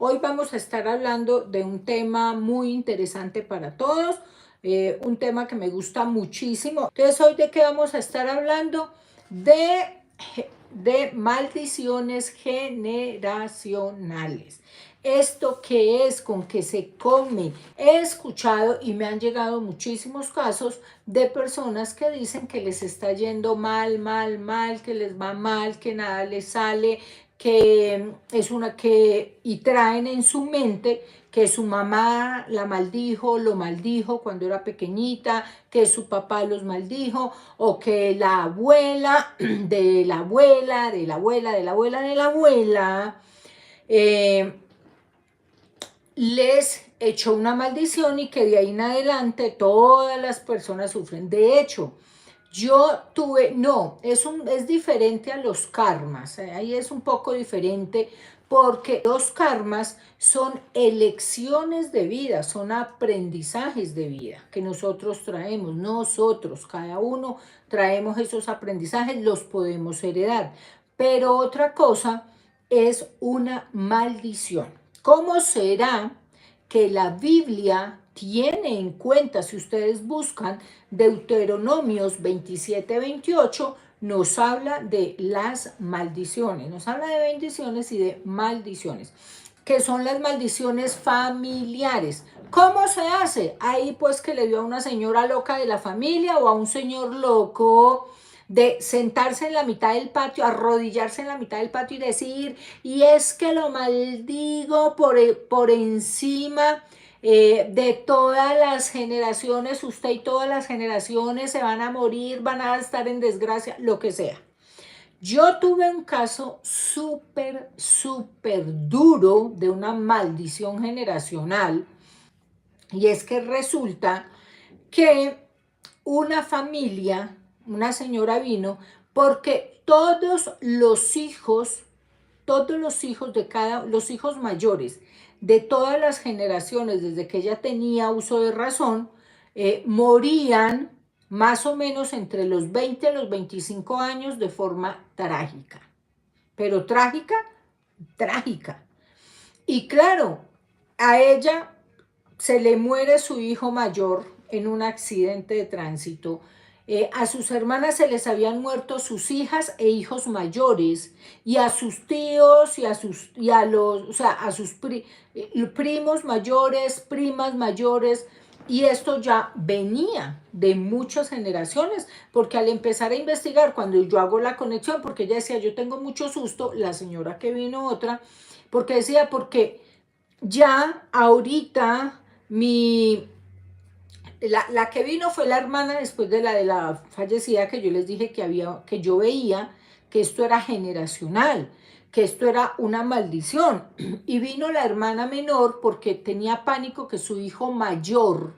Hoy vamos a estar hablando de un tema muy interesante para todos, un tema que me gusta muchísimo. Entonces, ¿hoy de qué vamos a estar hablando? De maldiciones generacionales. ¿Esto qué es? ¿Con qué se come? He escuchado y me han llegado muchísimos casos de personas que dicen que les está yendo mal, mal, mal, que les va mal, que nada les sale, que es una que, y traen en su mente que su mamá la maldijo, lo maldijo cuando era pequeñita, que su papá los maldijo, o que la abuela de la abuela, de la abuela, de la abuela, de la abuela, les echó una maldición y que de ahí en adelante todas las personas sufren. De hecho, yo tuve, no, es diferente a los karmas, ahí es un poco diferente porque los karmas son elecciones de vida, son aprendizajes de vida que nosotros traemos, cada uno traemos esos aprendizajes, los podemos heredar, pero otra cosa es una maldición. ¿Cómo será que la Biblia tiene en cuenta, si ustedes buscan Deuteronomios 27-28, nos habla de las maldiciones, nos habla de bendiciones y de maldiciones, que son las maldiciones familiares? ¿Cómo se hace? Ahí pues que le dio a una señora loca de la familia o a un señor loco de sentarse en la mitad del patio, arrodillarse en la mitad del patio y decir, y es que lo maldigo por encima de todas las generaciones, usted y todas las generaciones se van a morir, van a estar en desgracia, lo que sea. Yo tuve un caso súper, súper duro de una maldición generacional, y es que resulta que una familia, una señora vino porque todos los hijos los hijos mayores de todas las generaciones, desde que ella tenía uso de razón, morían más o menos entre los 20 y los 25 años de forma trágica. Pero trágica, trágica. Y claro, a ella se le muere su hijo mayor en un accidente de tránsito. A sus hermanas se les habían muerto sus hijas e hijos mayores, y a sus tíos y a sus primos mayores, primas mayores, y esto ya venía de muchas generaciones, porque al empezar a investigar, cuando yo hago la conexión, porque ella decía, yo tengo mucho susto, la señora que vino otra, porque decía, porque ya ahorita la que vino fue la hermana después de la fallecida, que yo les dije que yo veía que esto era generacional, que esto era una maldición. Y vino la hermana menor porque tenía pánico que su hijo mayor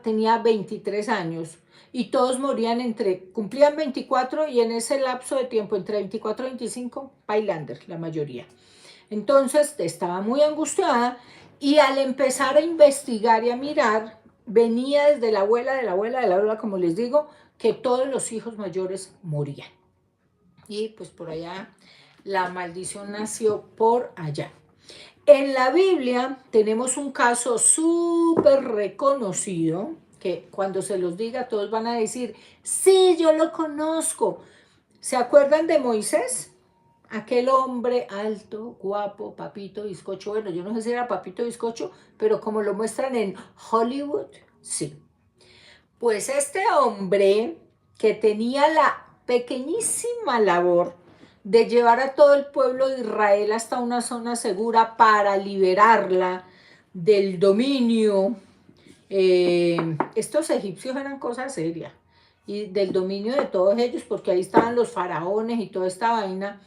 tenía 23 años y todos morían cumplían 24, y en ese lapso de tiempo entre 24 y 25, Highlander, la mayoría. Entonces estaba muy angustiada, y al empezar a investigar y a mirar, venía desde la abuela, de la abuela, de la abuela, como les digo, que todos los hijos mayores morían. Y pues por allá, la maldición nació por allá. En la Biblia tenemos un caso súper reconocido, que cuando se los diga todos van a decir, sí, yo lo conozco. ¿Se acuerdan de Moisés? Aquel hombre alto, guapo, papito bizcocho. Bueno, yo no sé si era papito bizcocho, pero como lo muestran en Hollywood, sí. Pues este hombre, que tenía la pequeñísima labor de llevar a todo el pueblo de Israel hasta una zona segura para liberarla del dominio. Estos egipcios eran cosas serias, y del dominio de todos ellos, porque ahí estaban los faraones y toda esta vaina.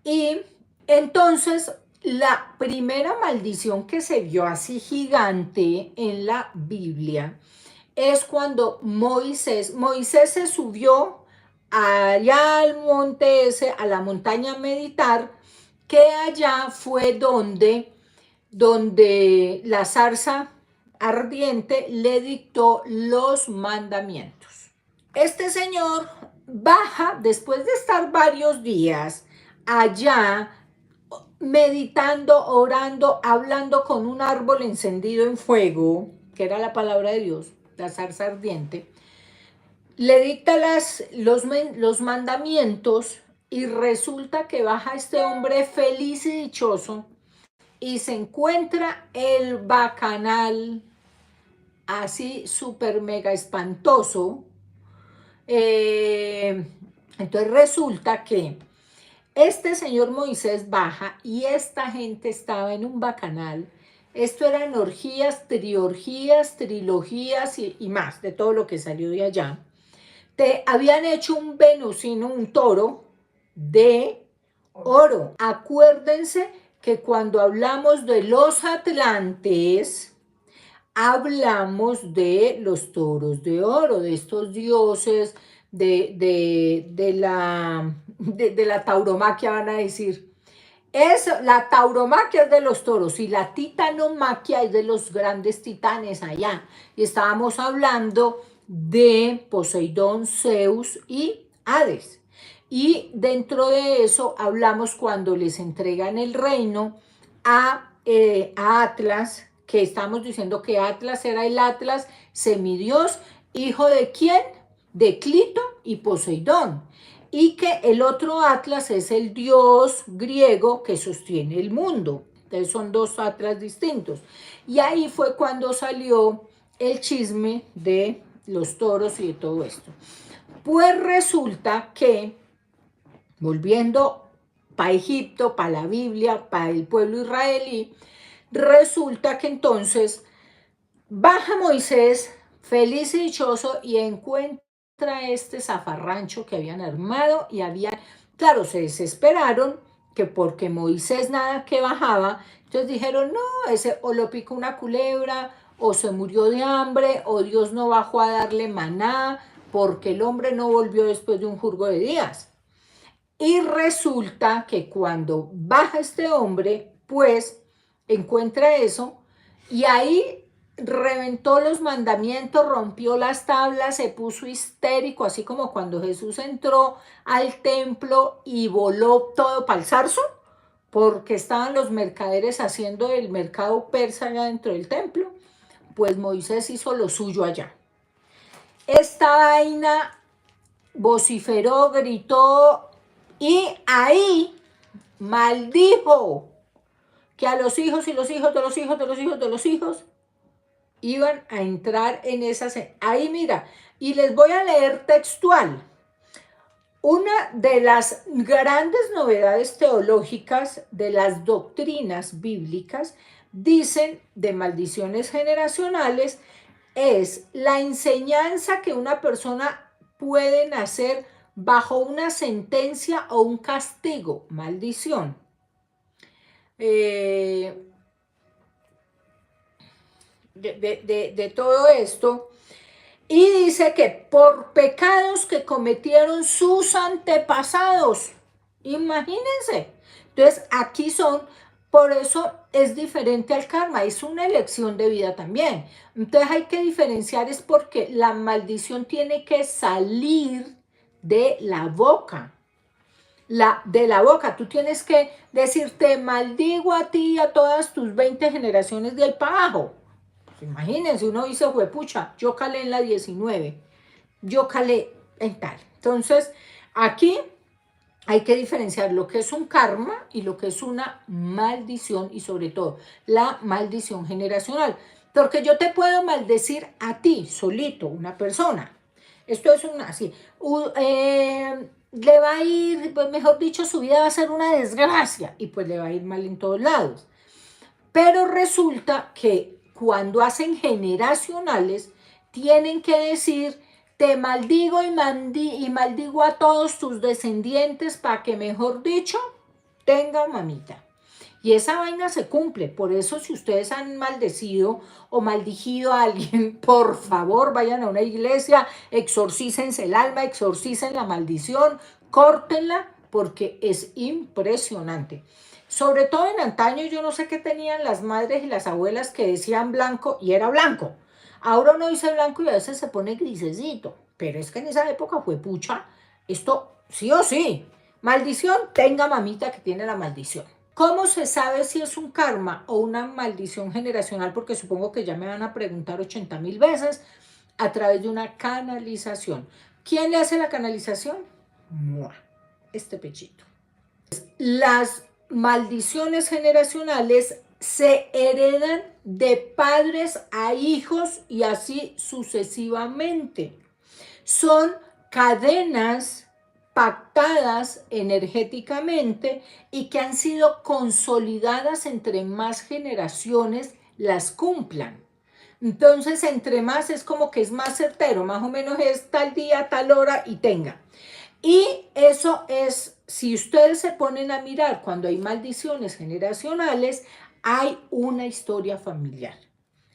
Y entonces la primera maldición que se vio así gigante en la Biblia es cuando Moisés se subió allá al monte ese, a la montaña a meditar, que allá fue donde la zarza ardiente le dictó los mandamientos. Este señor baja después de estar varios días allá, meditando, orando, hablando con un árbol encendido en fuego, que era la palabra de Dios, la zarza ardiente, le dicta los mandamientos y resulta que baja este hombre feliz y dichoso y se encuentra el bacanal así súper mega espantoso. Entonces resulta que este señor Moisés baja y esta gente estaba en un bacanal. Esto eran orgías, triorgías, trilogías y más de todo lo que salió de allá. Habían hecho un venusino, un toro de oro. Acuérdense que cuando hablamos de los atlantes, hablamos de los toros de oro, de estos dioses, de la tauromaquia, van a decir. La tauromaquia es de los toros y la titanomaquia es de los grandes titanes allá. Y estábamos hablando de Poseidón, Zeus y Hades. Y dentro de eso hablamos cuando les entregan el reino a Atlas, que estamos diciendo que Atlas era el Atlas semidios, hijo de quién? De Clito y Poseidón. Y que el otro Atlas es el dios griego que sostiene el mundo. Entonces son dos Atlas distintos. Y ahí fue cuando salió el chisme de los toros y de todo esto. Pues resulta que, volviendo para Egipto, para la Biblia, para el pueblo israelí, resulta que entonces baja Moisés feliz y dichoso y encuentra este zafarrancho que habían armado y claro, se desesperaron que porque Moisés nada que bajaba, entonces dijeron, no, ese o lo picó una culebra, o se murió de hambre, o Dios no bajó a darle maná, porque el hombre no volvió después de un jurgo de días. Y resulta que cuando baja este hombre, pues encuentra eso, y ahí reventó los mandamientos, rompió las tablas, se puso histérico, así como cuando Jesús entró al templo y voló todo para el zarzo, porque estaban los mercaderes haciendo el mercado persa allá dentro del templo. Pues Moisés hizo lo suyo allá. Esta vaina vociferó, gritó y ahí maldijo que a los hijos y los hijos de los hijos de los hijos de los hijos iban a entrar en esas. Ahí mira, y les voy a leer textual. Una de las grandes novedades teológicas de las doctrinas bíblicas, dicen, de maldiciones generacionales, es la enseñanza que una persona puede nacer bajo una sentencia o un castigo, maldición. De todo esto, y dice que por pecados que cometieron sus antepasados, imagínense. Entonces aquí son, por eso es diferente al karma, es una elección de vida también. Entonces hay que diferenciar, es porque la maldición tiene que salir de la boca. De la boca, tú tienes que decir, te maldigo a ti y a todas tus 20 generaciones del pajo. Imagínense, uno dice, pucha, yo calé en la 19, yo calé en tal. Entonces, aquí hay que diferenciar lo que es un karma y lo que es una maldición, y sobre todo la maldición generacional. Porque yo te puedo maldecir a ti, solito, una persona. Esto es una así. Le va a ir, pues mejor dicho, su vida va a ser una desgracia y pues le va a ir mal en todos lados. Pero resulta que cuando hacen generacionales, tienen que decir, te maldigo y maldigo a todos tus descendientes para que, mejor dicho, tengan mamita. Y esa vaina se cumple. Por eso, si ustedes han maldecido o maldijido a alguien, por favor, vayan a una iglesia, exorcícense el alma, exorcicen la maldición, córtenla, porque es impresionante. Sobre todo en antaño, yo no sé qué tenían las madres y las abuelas que decían blanco y era blanco. Ahora uno dice blanco y a veces se pone grisecito. Pero es que en esa época fue pucha. Esto sí o sí. Maldición, tenga mamita que tiene la maldición. ¿Cómo se sabe si es un karma o una maldición generacional? Porque supongo que ya me van a preguntar 80.000 veces. A través de una canalización. ¿Quién le hace la canalización? ¡Mua! Este pechito. Las maldiciones generacionales se heredan de padres a hijos y así sucesivamente. Son cadenas pactadas energéticamente y que han sido consolidadas entre más generaciones las cumplan. Entonces, entre más es como que es más certero, más o menos es tal día, tal hora y tenga. Y eso es, si ustedes se ponen a mirar cuando hay maldiciones generacionales, hay una historia familiar.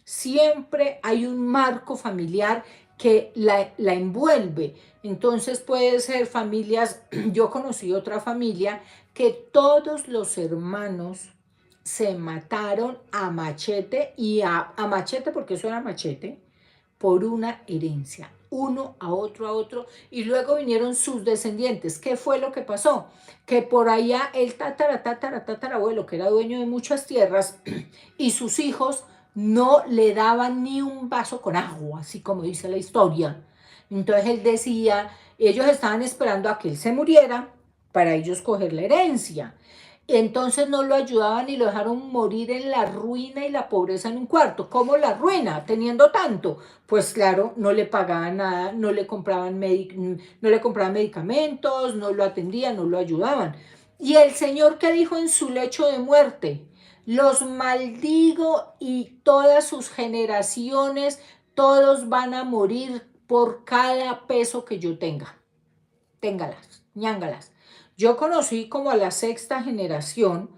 Siempre hay un marco familiar que la envuelve. Entonces puede ser familias, yo conocí otra familia que todos los hermanos se mataron a machete, y a machete, porque eso era machete, por una herencia, uno a otro, y luego vinieron sus descendientes. ¿Qué fue lo que pasó? Que por allá el tatarabuelo, que era dueño de muchas tierras, y sus hijos no le daban ni un vaso con agua, así como dice la historia. Entonces él decía, ellos estaban esperando a que él se muriera para ellos coger la herencia. Entonces no lo ayudaban y lo dejaron morir en la ruina y la pobreza en un cuarto. ¿Cómo la ruina? Teniendo tanto. Pues claro, no le pagaban nada, no le compraban medicamentos, no lo atendían, no lo ayudaban. Y el Señor, que dijo en su lecho de muerte: los maldigo y todas sus generaciones, todos van a morir por cada peso que yo tenga. Téngalas, ñángalas. Yo conocí como a la sexta generación,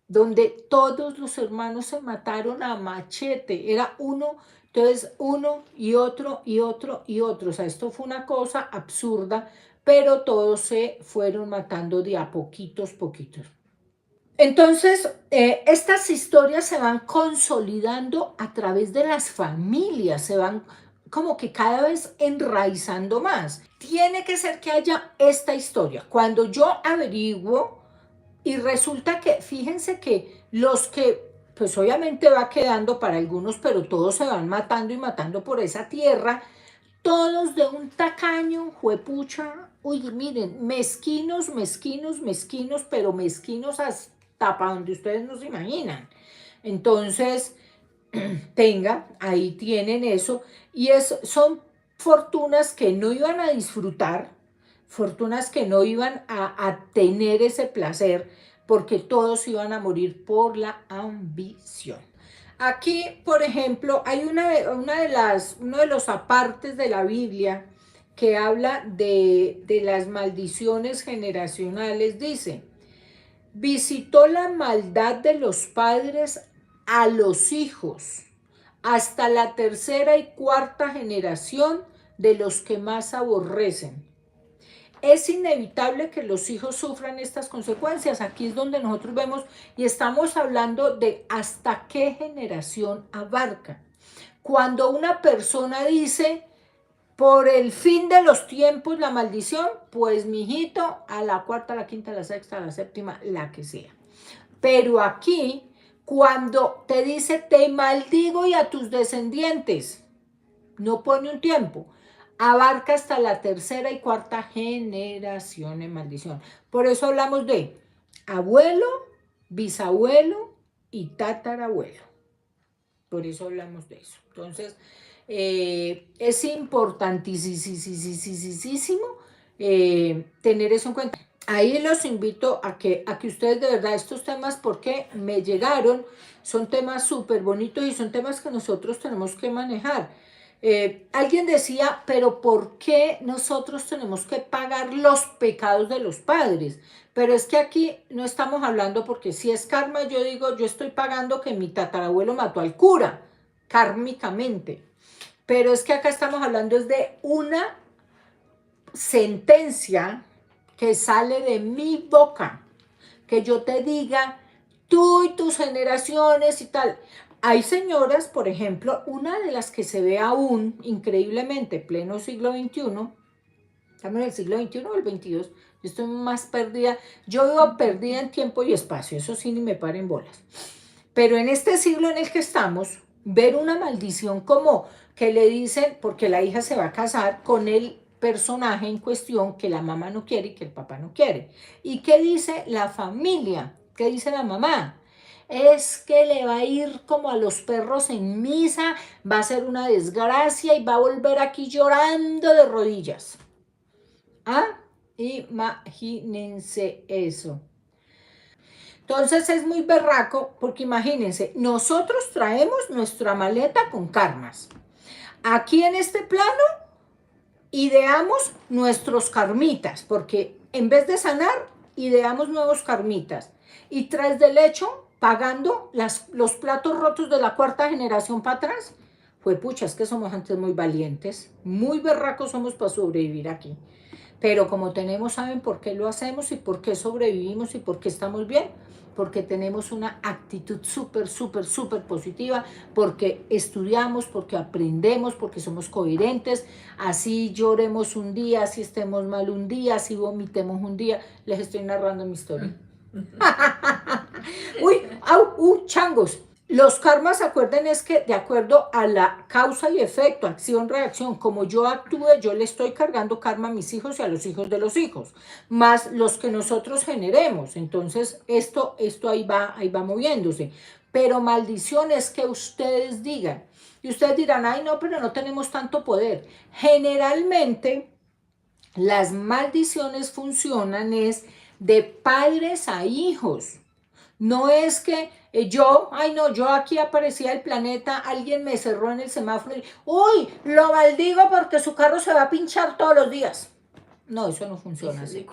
donde todos los hermanos se mataron a machete. Era uno, entonces uno y otro y otro y otro. O sea, esto fue una cosa absurda, pero todos se fueron matando de a poquitos, poquitos. Entonces, estas historias se van consolidando a través de las familias, se van como que cada vez enraizando más. Tiene que ser que haya esta historia. Cuando yo averiguo y resulta que, fíjense que los que, pues obviamente va quedando para algunos, pero todos se van matando y matando por esa tierra, todos de un tacaño, juepucha, uy, miren, mezquinos, mezquinos, mezquinos, pero mezquinos hasta para donde ustedes no se imaginan. Entonces, ahí tienen eso, y son fortunas que no iban a disfrutar, fortunas que no iban a tener ese placer, porque todos iban a morir por la ambición. Aquí, por ejemplo, hay uno de los apartes de la Biblia que habla de las maldiciones generacionales. Dice: visitó la maldad de los padres a los hijos, hasta la tercera y cuarta generación de los que más aborrecen. Es inevitable que los hijos sufran estas consecuencias. Aquí es donde nosotros vemos y estamos hablando de hasta qué generación abarca. Cuando una persona dice: por el fin de los tiempos la maldición, pues mijito, a la cuarta, a la quinta, a la sexta, a la séptima, la que sea. Pero aquí, cuando te dice: te maldigo y a tus descendientes, no pone un tiempo, abarca hasta la tercera y cuarta generación en maldición. Por eso hablamos de abuelo, bisabuelo y tatarabuelo. Por eso hablamos de eso. Entonces, es importantísimo tener eso en cuenta. Ahí los invito a que ustedes de verdad estos temas, porque me llegaron, son temas súper bonitos y son temas que nosotros tenemos que manejar. Alguien decía: pero ¿por qué nosotros tenemos que pagar los pecados de los padres? Pero es que aquí no estamos hablando, porque si es karma, yo digo, yo estoy pagando que mi tatarabuelo mató al cura, kármicamente. Pero es que acá estamos hablando es de una sentencia que sale de mi boca, que yo te diga, tú y tus generaciones y tal. Hay señoras, por ejemplo, una de las que se ve aún increíblemente pleno siglo XXI, estamos en el siglo XXI o el XXII, Yo estoy más perdida, yo vivo perdida en tiempo y espacio, eso sí ni me paren bolas. Pero en este siglo en el que estamos, ver una maldición como que le dicen, porque la hija se va a casar con el personaje en cuestión que la mamá no quiere y que el papá no quiere. ¿Y qué dice la familia? ¿Qué dice la mamá? Es que le va a ir como a los perros en misa, va a ser una desgracia y va a volver aquí llorando de rodillas. ¿Ah? Imagínense eso. Entonces es muy berraco porque imagínense, nosotros traemos nuestra maleta con karmas. Aquí en este plano ideamos nuestros karmitas, porque en vez de sanar, ideamos nuevos karmitas. Y tras del hecho, pagando los platos rotos de la cuarta generación para atrás, fue pucha, es que somos antes muy valientes, muy berracos somos para sobrevivir aquí. Pero como tenemos, ¿saben por qué lo hacemos y por qué sobrevivimos y por qué estamos bien? Porque tenemos una actitud súper, súper, súper positiva, porque estudiamos, porque aprendemos, porque somos coherentes, así lloremos un día, así estemos mal un día, así vomitemos un día. Les estoy narrando mi historia. Uy, au, changos. Los karmas, acuerden, es que de acuerdo a la causa y efecto, acción, reacción, como yo actúe, yo le estoy cargando karma a mis hijos y a los hijos de los hijos, más los que nosotros generemos. Entonces, esto ahí va moviéndose. Pero maldición es que ustedes digan, y ustedes dirán, ay no, pero no tenemos tanto poder. Generalmente, las maldiciones funcionan es de padres a hijos. No es que ay no, yo aquí aparecía el planeta, alguien me cerró en el semáforo y, uy, lo maldigo porque su carro se va a pinchar todos los días. No, eso no funciona así.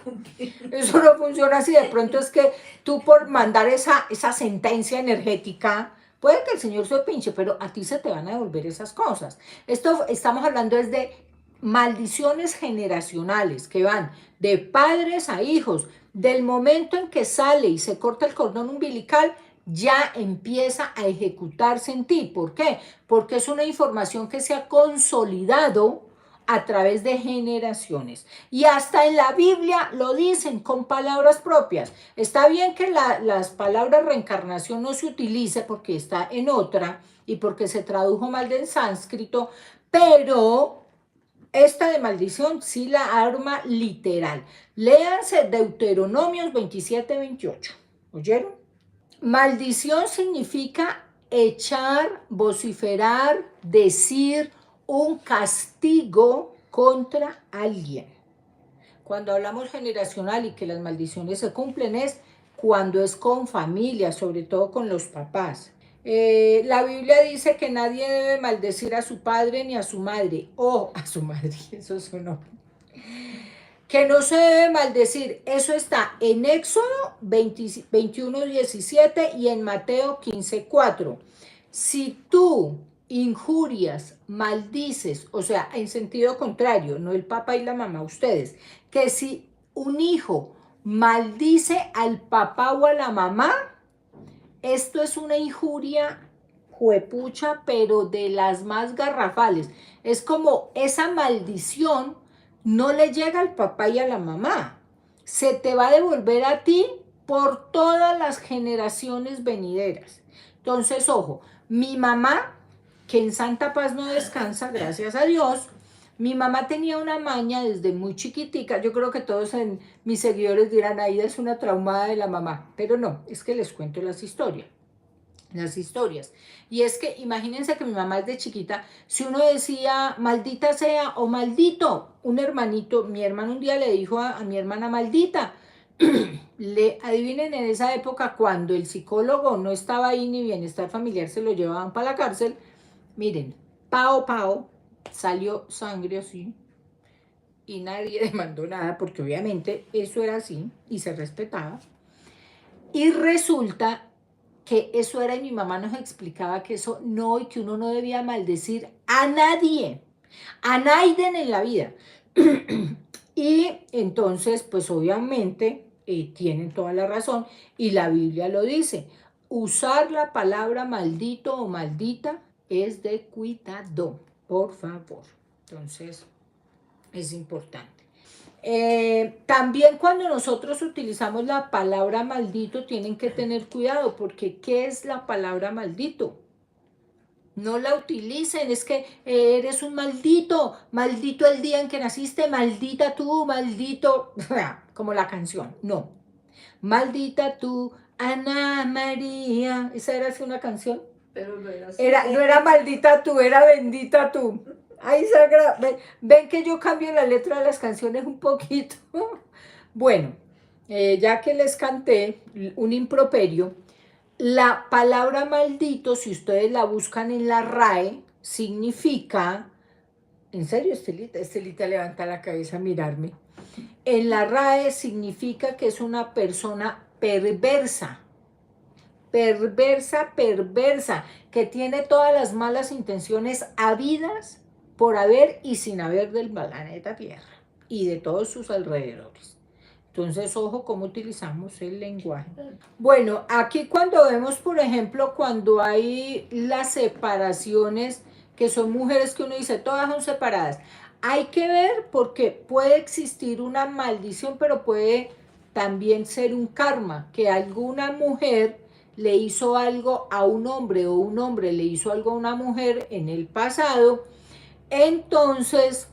Eso no funciona así. De pronto es que tú por mandar esa sentencia energética, puede que el Señor se pinche, pero a ti se te van a devolver esas cosas. Esto estamos hablando es de maldiciones generacionales que van de padres a hijos. Del momento en que sale y se corta el cordón umbilical, ya empieza a ejecutarse en ti. ¿Por qué? Porque es una información que se ha consolidado a través de generaciones. Y hasta en la Biblia lo dicen con palabras propias. Está bien que las palabras reencarnación no se utilice porque está en otra y porque se tradujo mal del sánscrito, pero esta de maldición sí la arma literal. Léanse Deuteronomios 27-28. ¿Oyeron? Maldición significa echar, vociferar, decir un castigo contra alguien. Cuando hablamos generacional y que las maldiciones se cumplen es cuando es con familia, sobre todo con los papás. La Biblia dice que nadie debe maldecir a su padre ni a su madre, o a su madre, eso sonó. Que no se debe maldecir, eso está en Éxodo 21:17 y en Mateo 15:4. Si tú injurias, maldices, o sea, en sentido contrario, no el papá y la mamá, ustedes, que si un hijo maldice al papá o a la mamá, esto es una injuria juepucha, pero de las más garrafales. Es como esa maldición no le llega al papá y a la mamá. Se te va a devolver a ti por todas las generaciones venideras. Entonces, ojo, mi mamá, que en santa paz no descansa, gracias a Dios, mi mamá tenía una maña desde muy chiquitica. Yo creo que todos mis seguidores dirán, Aida es una traumada de la mamá, pero no, es que les cuento las historias. Y es que imagínense que mi mamá es de chiquita, si uno decía maldita sea o maldito, un hermanito, mi hermano un día le dijo a mi hermana maldita, adivinen en esa época cuando el psicólogo no estaba ahí ni bienestar familiar se lo llevaban para la cárcel, miren, pao, salió sangre así y nadie demandó nada porque obviamente eso era así y se respetaba. Y resulta que eso era y mi mamá nos explicaba que eso no y que uno no debía maldecir a nadie, a nadie en la vida. Y entonces, pues obviamente tienen toda la razón y la Biblia lo dice. Usar la palabra maldito o maldita es de cuidado, por favor. Entonces, es importante. También cuando nosotros utilizamos la palabra maldito, tienen que tener cuidado, porque ¿qué es la palabra maldito? No la utilicen, es que eres un maldito, maldito el día en que naciste, maldita tú, maldito, como la canción, no. Maldita tú, Ana María, esa era así una canción. Pero no era así. No era maldita tú, era bendita tú. Ay, Sagra, ven que yo cambio la letra de las canciones un poquito. Bueno, ya que les canté un improperio, la palabra maldito, si ustedes la buscan en la RAE, significa, en serio, Estelita levanta la cabeza a mirarme, en la RAE significa que es una persona perversa, perversa, que tiene todas las malas intenciones habidas por haber y sin haber del planeta Tierra y de todos sus alrededores. Entonces, ojo cómo utilizamos el lenguaje. Bueno, aquí cuando vemos, por ejemplo, cuando hay las separaciones, que son mujeres que uno dice, todas son separadas, hay que ver porque puede existir una maldición, pero puede también ser un karma, que alguna mujer le hizo algo a un hombre o un hombre le hizo algo a una mujer en el pasado, entonces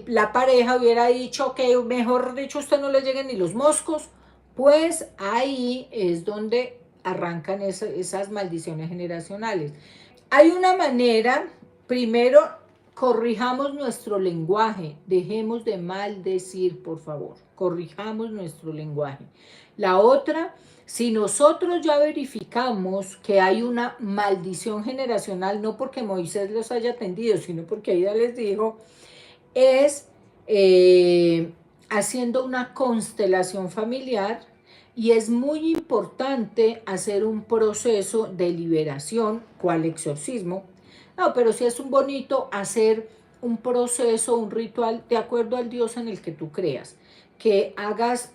la pareja hubiera dicho que mejor dicho usted no le lleguen ni los moscos, pues ahí es donde arrancan esas maldiciones generacionales. Hay una manera, primero corrijamos nuestro lenguaje, dejemos de maldecir, por favor, corrijamos nuestro lenguaje. La otra, si nosotros ya verificamos que hay una maldición generacional, no porque Moisés los haya atendido, sino porque ella les dijo, es haciendo una constelación familiar, y es muy importante hacer un proceso de liberación, cual exorcismo. No, pero si es un bonito hacer un proceso, un ritual, de acuerdo al Dios en el que tú creas, que hagas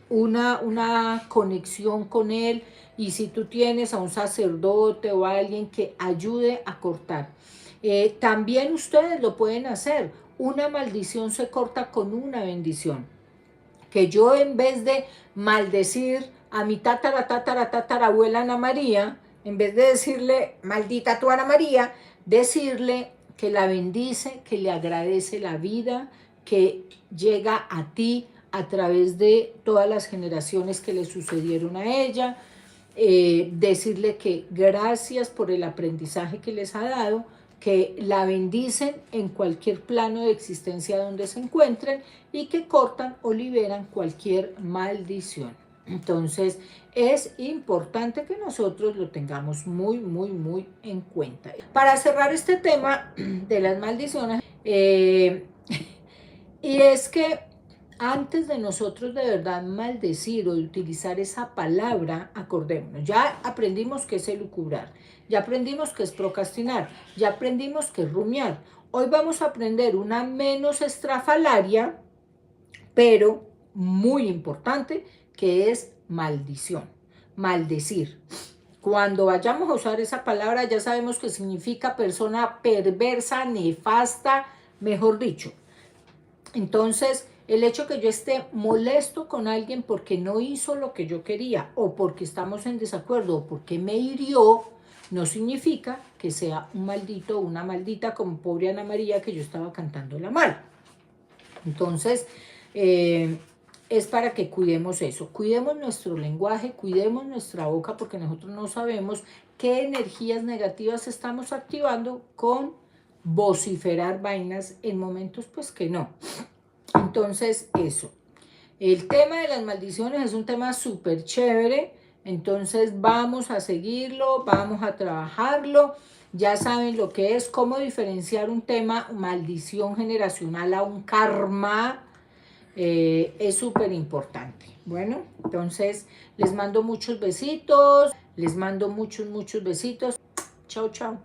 una conexión con Él, y si tú tienes a un sacerdote o a alguien que ayude a cortar. También ustedes lo pueden hacer. Una maldición se corta con una bendición. Que yo, en vez de maldecir a mi tatarabuela Ana María, en vez de decirle maldita tu Ana María, decirle que la bendice, que le agradece la vida, que llega a ti a través de todas las generaciones que le sucedieron a ella, decirle que gracias por el aprendizaje que les ha dado, que la bendicen en cualquier plano de existencia donde se encuentren y que cortan o liberan cualquier maldición. Entonces, es importante que nosotros lo tengamos muy en cuenta. Para cerrar este tema de las maldiciones, y es que antes de nosotros de verdad maldecir o de utilizar esa palabra, acordémonos, ya aprendimos que es elucubrar, ya aprendimos que es procrastinar, ya aprendimos que es rumiar. Hoy vamos a aprender una menos estrafalaria, pero muy importante, que es maldición, maldecir. Cuando vayamos a usar esa palabra ya sabemos que significa persona perversa, nefasta, mejor dicho. Entonces, el hecho que yo esté molesto con alguien porque no hizo lo que yo quería, o porque estamos en desacuerdo, o porque me hirió, no significa que sea un maldito o una maldita como pobre Ana María que yo estaba cantándola mal. Entonces, es para que cuidemos eso, cuidemos nuestro lenguaje, cuidemos nuestra boca, porque nosotros no sabemos qué energías negativas estamos activando con vociferar vainas en momentos pues que no. Entonces, eso. El tema de las maldiciones es un tema súper chévere, entonces vamos a seguirlo, vamos a trabajarlo. Ya saben lo que es, cómo diferenciar un tema maldición generacional a un karma, es súper importante. Bueno, entonces les mando muchos besitos, les mando muchos besitos. Chao, chao.